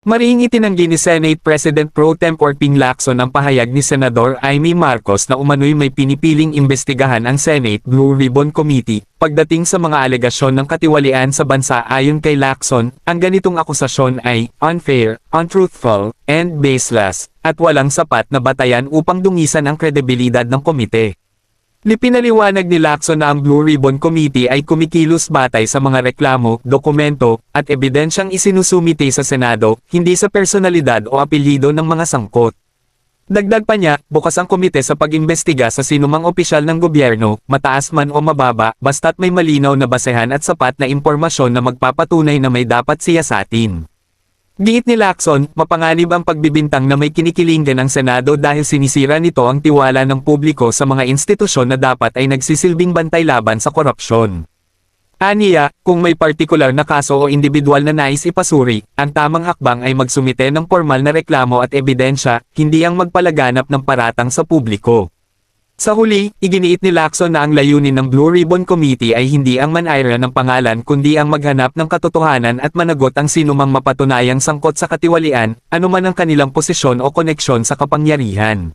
Mariing itinanggi ni Senate President Pro Tempore Ping Lacson ang pahayag ni Senador Amy Marcos na umano'y may pinipiling imbestigahan ang Senate Blue Ribbon Committee pagdating sa mga alegasyon ng katiwalian sa bansa. Ayon kay Lacson, ang ganitong akusasyon ay unfair, untruthful, and baseless, at walang sapat na batayan upang dungisan ang kredibilidad ng komite. Pinaliwanag ni Lacson na ang Blue Ribbon Committee ay kumikilos batay sa mga reklamo, dokumento, at ebidensyang isinusumite sa Senado, hindi sa personalidad o apelyido ng mga sangkot. Dagdag pa niya, bukas ang komite sa pag-imbestiga sa sinumang opisyal ng gobyerno, mataas man o mababa, basta't may malinaw na basehan at sapat na impormasyon na magpapatunay na may dapat siyasatin. Giit ni Lacson, mapanganib ang pagbibintang na may kinikiling din ang Senado dahil sinisira nito ang tiwala ng publiko sa mga institusyon na dapat ay nagsisilbing bantay laban sa korupsyon. Aniya, kung may partikular na kaso o individual na nais ipasuri, ang tamang hakbang ay magsumite ng formal na reklamo at ebidensya, hindi ang magpalaganap ng paratang sa publiko. Sa huli, iginiit ni Lacson na ang layunin ng Blue Ribbon Committee ay hindi ang manaira ng pangalan kundi ang maghanap ng katotohanan at managot ang sinumang mapatunayang sangkot sa katiwalian, anuman ang kanilang posisyon o koneksyon sa kapangyarihan.